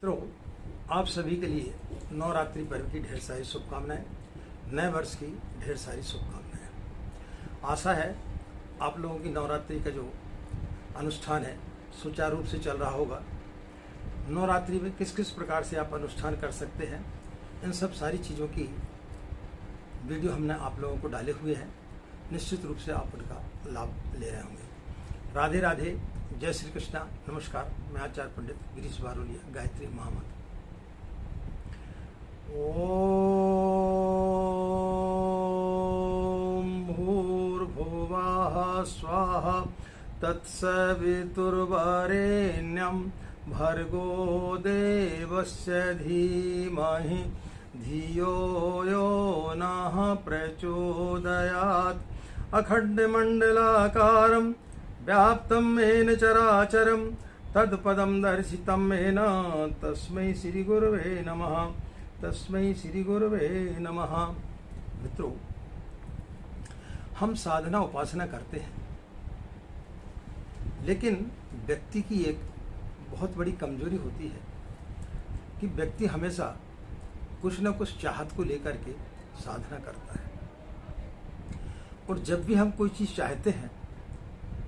मित्रों, आप सभी के लिए नवरात्रि पर्व की ढेर सारी शुभकामनाएं, नए वर्ष की ढेर सारी शुभकामनाएं। आशा है आप लोगों की नवरात्रि का जो अनुष्ठान है सुचारू रूप से चल रहा होगा। नवरात्रि में किस किस प्रकार से आप अनुष्ठान कर सकते हैं, इन सब सारी चीज़ों की वीडियो हमने आप लोगों को डाले हुए हैं। निश्चित रूप से आप उनका लाभ ले रहे होंगे। राधे राधे, जय श्री कृष्णा, नमस्कार। मैं आचार्य पंडित गिरीश बारोलिया, गायत्री महामंत्र। ओम भूर्भुवः स्वाहा तत्सवितुर्वरेण्यं भर्गो देवस्य धीमहि धियो यो नः प्रचोदयात्। अखण्डमण्डलाकारं व्याप्तं येन चराचरं तत्पदं दर्शितं येन तस्मै श्री गुरवे नमः, तस्मै श्री गुरवे नमः। मित्रों, हम साधना उपासना करते हैं, लेकिन व्यक्ति की एक बहुत बड़ी कमजोरी होती है कि व्यक्ति हमेशा कुछ न कुछ चाहत को लेकर के साधना करता है, और जब भी हम कोई चीज़ चाहते हैं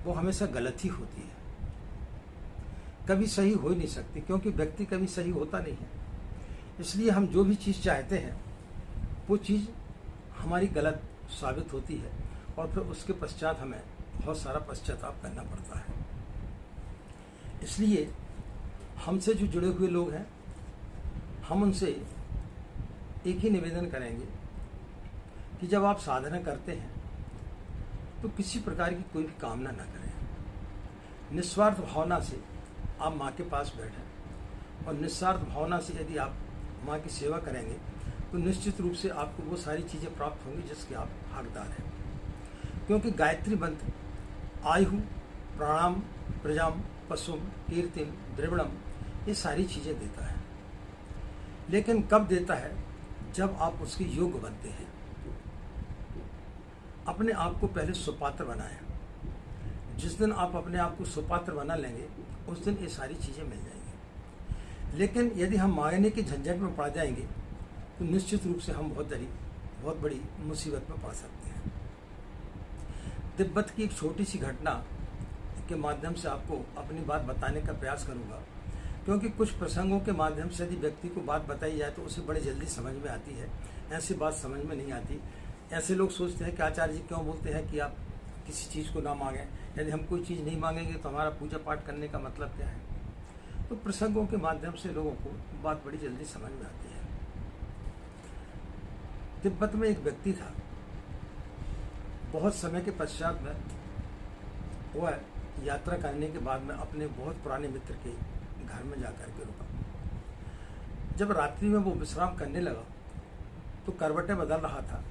वो हमेशा गलत ही होती है, कभी सही हो ही नहीं सकती, क्योंकि व्यक्ति कभी सही होता नहीं है। इसलिए हम जो भी चीज़ चाहते हैं वो चीज़ हमारी गलत साबित होती है, और फिर उसके पश्चात हमें बहुत सारा पश्चाताप करना पड़ता है। इसलिए हमसे जो जुड़े हुए लोग हैं, हम उनसे एक ही निवेदन करेंगे कि जब आप साधना करते हैं तो किसी प्रकार की कोई भी कामना ना करें। निस्वार्थ भावना से आप माँ के पास बैठें, और निस्वार्थ भावना से यदि आप माँ की सेवा करेंगे तो निश्चित रूप से आपको वो सारी चीज़ें प्राप्त होंगी जिसके आप हकदार हैं। क्योंकि गायत्री मंत्र आयु प्राणाम प्रजाम पशुम कीर्तिम द्रविणम ये सारी चीज़ें देता है, लेकिन कब देता है? जब आप उसके योग्य बनते हैं। अपने आप को पहले सुपात्र बनाएं। जिस दिन आप अपने आप को सुपात्र बना लेंगे उस दिन ये सारी चीज़ें मिल जाएंगी। लेकिन यदि हम मांगने के झंझट में पड़ जाएंगे तो निश्चित रूप से हम बहुत बड़ी मुसीबत में पड़ सकते हैं। तिब्बत की एक छोटी सी घटना के माध्यम से आपको अपनी बात बताने का प्रयास करूंगा, क्योंकि कुछ प्रसंगों के माध्यम से यदि व्यक्ति को बात बताई जाए तो उसे बड़े जल्दी समझ में आती है। ऐसी बात समझ में नहीं आती। ऐसे लोग सोचते हैं कि आचार्य जी क्यों बोलते हैं कि आप किसी चीज़ को ना मांगें, यदि हम कोई चीज़ नहीं मांगेंगे तो हमारा पूजा पाठ करने का मतलब क्या है। तो प्रसंगों के माध्यम से लोगों को बात बड़ी जल्दी समझ में आती है। तिब्बत में एक व्यक्ति था। बहुत समय के पश्चात में वह यात्रा करने के बाद में अपने बहुत पुराने मित्र के घर में जाकर के रुका। जब रात्रि में वो विश्राम करने लगा तो करवटें बदल रहा था।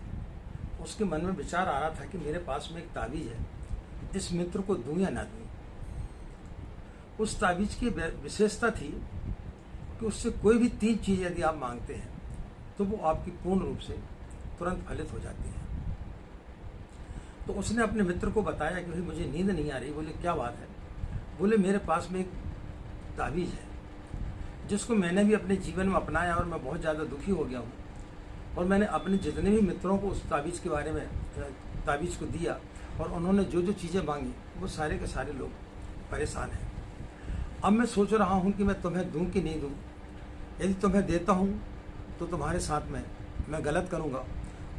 उसके मन में विचार आ रहा था कि मेरे पास में एक ताबीज है, इस मित्र को दूं या ना दूं। उस ताबीज की विशेषता थी कि उससे कोई भी 3 चीज़ यदि आप मांगते हैं तो वो आपकी पूर्ण रूप से तुरंत फलित हो जाती है। तो उसने अपने मित्र को बताया कि भाई मुझे नींद नहीं आ रही। बोले क्या बात है? बोले मेरे पास में एक ताबीज है जिसको मैंने भी अपने जीवन में अपनाया और मैं बहुत ज़्यादा दुखी हो गया हूँ, और मैंने अपने जितने भी मित्रों को उस ताबीज़ के बारे में ताबीज़ को दिया, और उन्होंने जो जो चीज़ें मांगी वो सारे के सारे लोग परेशान हैं। अब मैं सोच रहा हूँ कि मैं तुम्हें दूँ कि नहीं दूँ। यदि तुम्हें देता हूँ तो तुम्हारे साथ में मैं गलत करूँगा,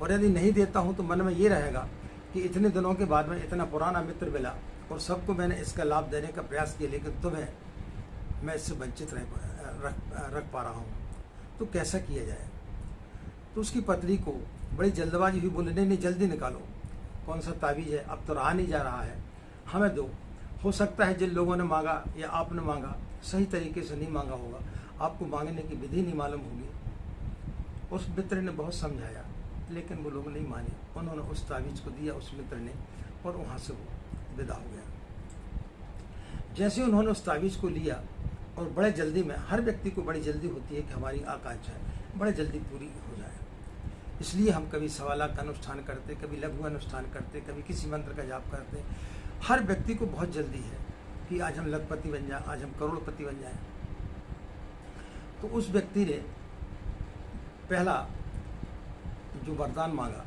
और यदि नहीं देता हूँ तो मन में ये रहेगा कि इतने दिनों के बाद में इतना पुराना मित्र मिला और सबको मैंने इसका लाभ देने का प्रयास किया, लेकिन तुम्हें मैं इससे वंचित रख पा रहा हूँ। तो कैसा किया जाए? तो उसकी पत्नी को बड़ी जल्दबाजी हुई। बोले नहीं जल्दी निकालो, कौन सा ताबीज़ है, अब तो रहा नहीं जा रहा है, हमें दो। हो सकता है जिन लोगों ने मांगा या आपने मांगा सही तरीके से नहीं मांगा होगा, आपको मांगने की विधि नहीं मालूम होगी। उस मित्र ने बहुत समझाया, लेकिन वो लोग नहीं माने। उन्होंने उस ताबीज़ को दिया उस मित्र ने, और वहाँ से वो विदा हो गया। जैसे उन्होंने उस ताबीज़ को लिया, और बड़े जल्दी में, हर व्यक्ति को बड़ी जल्दी होती है कि हमारी आकांक्षा बड़े जल्दी पूरी हो जाए। इसलिए हम कभी 1.25 लाख का अनुष्ठान करते, कभी लघु अनुष्ठान करते, कभी किसी मंत्र का जाप करते। हर व्यक्ति को बहुत जल्दी है कि आज हम लखपति बन जाए, आज हम करोड़पति बन जाएं। तो उस व्यक्ति ने पहला जो वरदान मांगा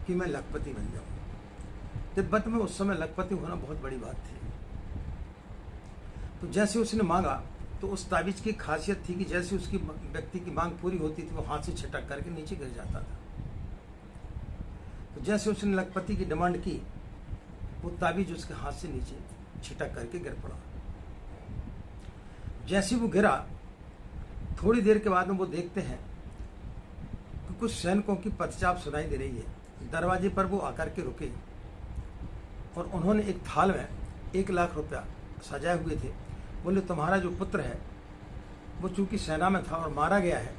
कि मैं लखपति बन जाऊं। तिब्बत में उस समय लखपति होना बहुत बड़ी बात थी। तो जैसे उसने मांगा तो उस ताबीज की खासियत थी कि जैसे उसकी व्यक्ति की मांग पूरी होती थी वो हाथ से छिटक करके नीचे गिर जाता था। तो जैसे उसने लखपति की डिमांड की वो ताबीज उसके हाथ से नीचे छिटक करके गिर पड़ा। जैसे वो गिरा थोड़ी देर के बाद में वो देखते हैं कि कुछ सैनिकों की पदचाप सुनाई दे रही है। दरवाजे पर वो आकर के रुके और उन्होंने एक थाल में 1 लाख रुपया सजाए हुए थे। बोले तुम्हारा जो पुत्र है वो चूंकि सेना में था और मारा गया है,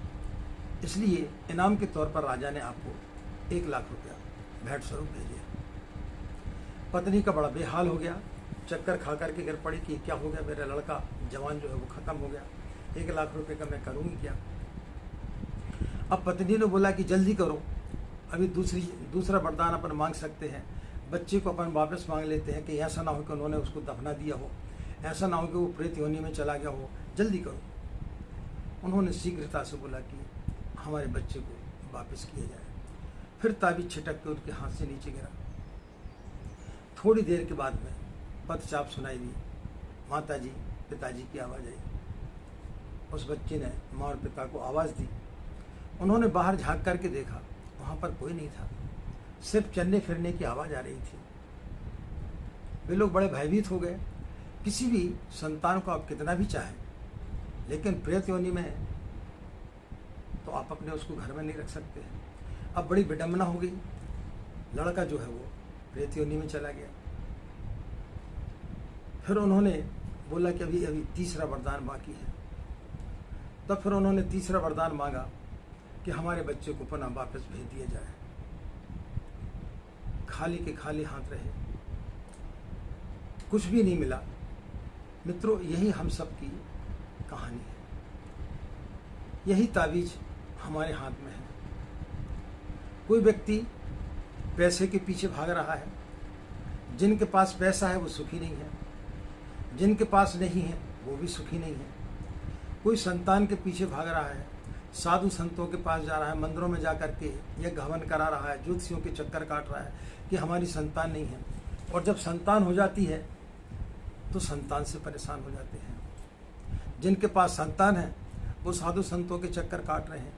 इसलिए इनाम के तौर पर राजा ने आपको 1 लाख रुपया भेंट स्वरूप भेजे। पत्नी का बड़ा बेहाल हो गया, चक्कर खा करके गिर पड़ी कि क्या हो गया, मेरा लड़का जवान जो है वो खत्म हो गया, 1 लाख रुपए का मैं करूँगी क्या। अब पत्नी ने बोला कि जल्दी करो, अभी दूसरा वरदान अपन मांग सकते हैं, बच्चे को अपन वापस मांग लेते हैं कि ऐसा ना हो कि उन्होंने उसको दफना दिया हो, ऐसा ना हो कि वो प्रेत योनि में चला गया हो, जल्दी करो। उन्होंने शीघ्रता से बोला कि हमारे बच्चे को वापस किया जाए। फिर ताबीज छिटक के उनके हाथ से नीचे गिरा। थोड़ी देर के बाद में पदचाप सुनाई दी, माताजी पिताजी की आवाज़ आई। उस बच्चे ने माँ और पिता को आवाज़ दी। उन्होंने बाहर झांक करके देखा, वहाँ पर कोई नहीं था, सिर्फ चलने फिरने की आवाज़ आ रही थी। वे लोग बड़े भयभीत हो गए। किसी भी संतान को आप कितना भी चाहें, लेकिन प्रेत योनि में तो आप अपने उसको घर में नहीं रख सकते हैं। अब बड़ी विडंबना हो गई, लड़का जो है वो प्रेत योनि में चला गया। फिर उन्होंने बोला कि अभी तीसरा वरदान बाकी है। तब फिर उन्होंने तीसरा वरदान मांगा कि हमारे बच्चे को पुनः वापस भेज दिया जाए। खाली के खाली हाथ रहे, कुछ भी नहीं मिला। मित्रों, यही हम सब की कहानी है, यही ताबीज हमारे हाथ में है। कोई व्यक्ति पैसे के पीछे भाग रहा है, जिनके पास पैसा है वो सुखी नहीं है, जिनके पास नहीं है वो भी सुखी नहीं है। कोई संतान के पीछे भाग रहा है, साधु संतों के पास जा रहा है, मंदिरों में जा कर के यह घवन करा रहा है, ज्योतिषियों के चक्कर काट रहा है कि हमारी संतान नहीं है। और जब संतान हो जाती है तो संतान से परेशान हो जाते हैं। जिनके पास संतान है वो साधु संतों के चक्कर काट रहे हैं,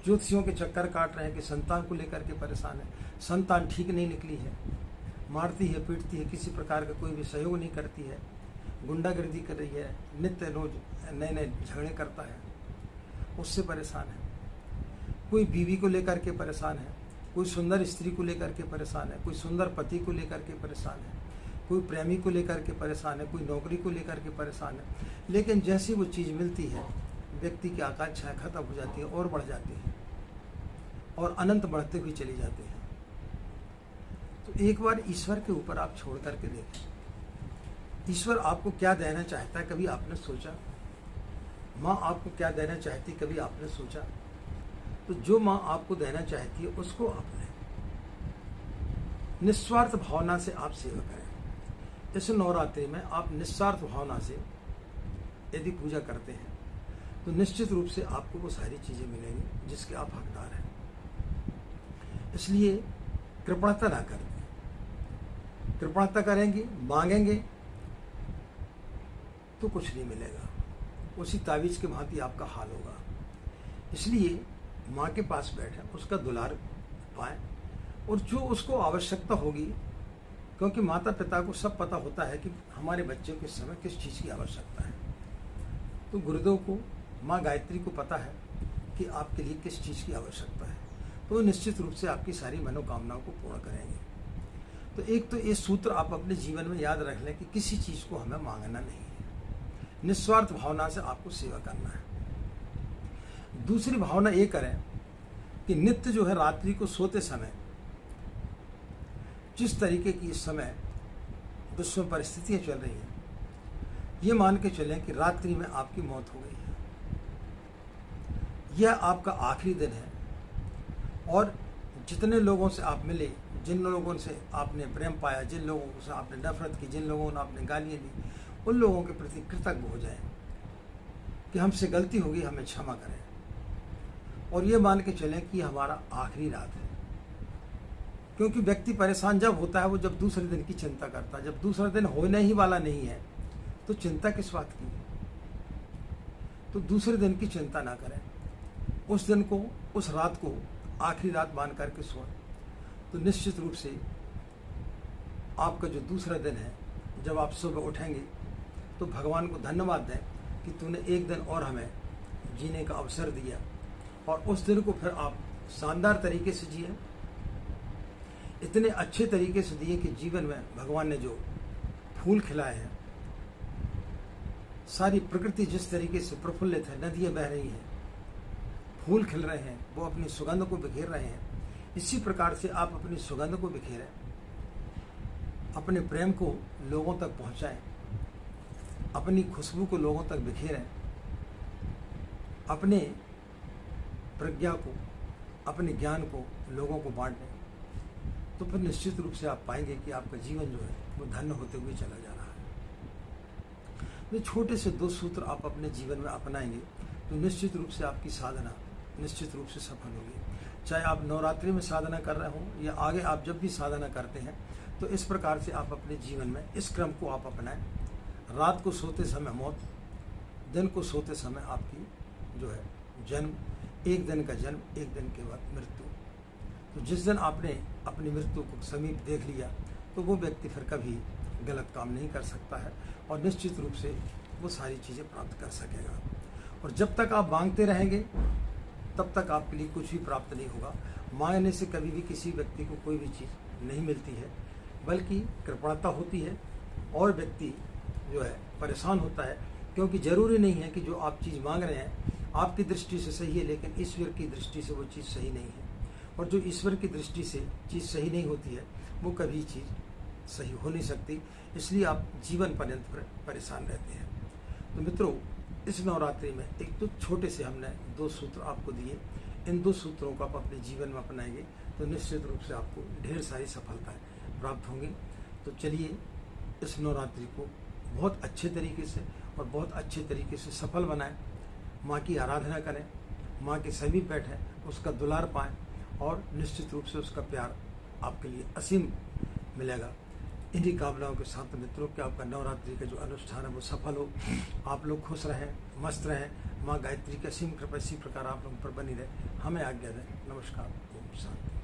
ज्योतिषियों के चक्कर काट रहे हैं कि संतान को लेकर के परेशान है, संतान ठीक नहीं निकली है, मारती है, पीटती है, किसी प्रकार का कोई भी सहयोग नहीं करती है, गुंडागर्दी कर रही है, नित्य रोज नए नए झगड़े करता है, उससे परेशान है। कोई बीवी को लेकर के परेशान है, कोई सुंदर स्त्री को लेकर के परेशान है, कोई सुंदर पति को लेकर के परेशान है, कोई प्रेमी को लेकर के परेशान है, कोई नौकरी को लेकर के परेशान है। लेकिन जैसी वो चीज़ मिलती है व्यक्ति की आकांक्षाएं खत्म हो जाती है और बढ़ जाती है और अनंत बढ़ते हुए चली जाती है। तो एक बार ईश्वर के ऊपर आप छोड़ करके देखें, ईश्वर आपको क्या देना चाहता है, कभी आपने सोचा? माँ आपको क्या देना चाहती, कभी आपने सोचा? तो जो माँ आपको देना चाहती है उसको आपने निस्वार्थ भावना से आप सेवा करें। इस नवरात्रि में आप निस्वार्थ भावना से यदि पूजा करते हैं तो निश्चित रूप से आपको वो सारी चीजें मिलेंगी जिसके आप हकदार हैं। इसलिए कृपणता ना करें। कृपणता करेंगे, मांगेंगे तो कुछ नहीं मिलेगा, उसी तावीज के भांति आपका हाल होगा। इसलिए माँ के पास बैठे, उसका दुलार पाएं और जो उसको आवश्यकता होगी, क्योंकि माता पिता को सब पता होता है कि हमारे बच्चे को इस समय किस चीज़ की आवश्यकता है। तो गुरुदेव को, माँ गायत्री को पता है कि आपके लिए किस चीज़ की आवश्यकता है, तो निश्चित रूप से आपकी सारी मनोकामनाओं को पूर्ण करेंगे। तो एक तो ये सूत्र आप अपने जीवन में याद रख लें कि किसी चीज़ को हमें मांगना नहीं है, निस्वार्थ भावना से आपको सेवा करना है। दूसरी भावना ये करें कि नित्य जो है रात्रि को सोते समय जिस तरीके की इस समय विश्व में परिस्थितियाँ चल रही हैं, ये मान के चलें कि रात्रि में आपकी मौत हो गई है, यह आपका आखिरी दिन है। और जितने लोगों से आप मिले, जिन लोगों से आपने प्रेम पाया, जिन लोगों से आपने नफरत की, जिन लोगों ने आपने गालियाँ दी, उन लोगों के प्रति कृतज्ञ हो जाएं कि हमसे गलती होगी, हमें क्षमा करें, और ये मान के चलें कि हमारा आखिरी रात है। क्योंकि व्यक्ति परेशान जब होता है वो जब दूसरे दिन की चिंता करता है। जब दूसरा दिन होने ही वाला नहीं है तो चिंता किस बात की? तो दूसरे दिन की चिंता ना करें, उस दिन को, उस रात को आखिरी रात मान करके सोएं। तो निश्चित रूप से आपका जो दूसरा दिन है, जब आप सुबह उठेंगे तो भगवान को धन्यवाद दें कि तूने एक दिन और हमें जीने का अवसर दिया, और उस दिन को फिर आप शानदार तरीके से जिए, इतने अच्छे तरीके से दिए कि जीवन में भगवान ने जो फूल खिलाए हैं, सारी प्रकृति जिस तरीके से प्रफुल्लित है, नदियाँ बह रही हैं, फूल खिल रहे हैं, वो अपनी सुगंध को बिखेर रहे हैं, इसी प्रकार से आप अपनी सुगंध को बिखेरें, अपने प्रेम को लोगों तक पहुंचाएं, अपनी खुशबू को लोगों तक बिखेरें, अपने प्रज्ञा को, अपने ज्ञान को लोगों को बांटें। तो फिर निश्चित रूप से आप पाएंगे कि आपका जीवन जो है वो धन्य होते हुए चला जा रहा है। ये छोटे से 2 सूत्र आप अपने जीवन में अपनाएंगे तो निश्चित रूप से आपकी साधना निश्चित रूप से सफल होगी। चाहे आप नवरात्रि में साधना कर रहे हो या आगे आप जब भी साधना करते हैं, तो इस प्रकार से आप अपने जीवन में इस क्रम को आप अपनाएं। रात को सोते समय मौत, दिन को सोते समय आपकी जो है जन्म, एक दिन का जन्म, एक दिन के बाद मृत्यु। तो जिस दिन आपने अपनी मृत्यु को समीप देख लिया तो वो व्यक्ति फिर कभी गलत काम नहीं कर सकता है, और निश्चित रूप से वो सारी चीज़ें प्राप्त कर सकेगा। और जब तक आप मांगते रहेंगे तब तक आपके लिए कुछ भी प्राप्त नहीं होगा। मांगने से कभी भी किसी व्यक्ति को कोई भी चीज़ नहीं मिलती है, बल्कि कृपणता होती है, और व्यक्ति जो है परेशान होता है। क्योंकि ज़रूरी नहीं है कि जो आप चीज़ मांग रहे हैं आपकी दृष्टि से सही है, लेकिन ईश्वर की दृष्टि से वो चीज़ सही नहीं है, और जो ईश्वर की दृष्टि से चीज़ सही नहीं होती है वो कभी चीज़ सही हो नहीं सकती। इसलिए आप जीवन पर्यंत परेशान रहते हैं। तो मित्रों, इस नवरात्रि में एक तो छोटे से हमने 2 सूत्र आपको दिए, इन 2 सूत्रों को आप अपने जीवन में अपनाएंगे तो निश्चित रूप से आपको ढेर सारी सफलताएं प्राप्त होंगी। तो चलिए इस नवरात्रि को बहुत अच्छे तरीके से और बहुत अच्छे तरीके से सफल बनाएं। माँ की आराधना करें, माँ के समीप बैठें, उसका दुलार पाएं, और निश्चित रूप से उसका प्यार आपके लिए असीम मिलेगा। इन्हीं कामनाओं के साथ मित्रों कि आपका नवरात्रि का जो अनुष्ठान है वो सफल हो, आप लोग खुश रहें, मस्त रहें, माँ गायत्री की असीम कृपा इसी प्रकार आप लोगों पर बनी रहे। हमें आज्ञा दें। नमस्कार। ओम शांति।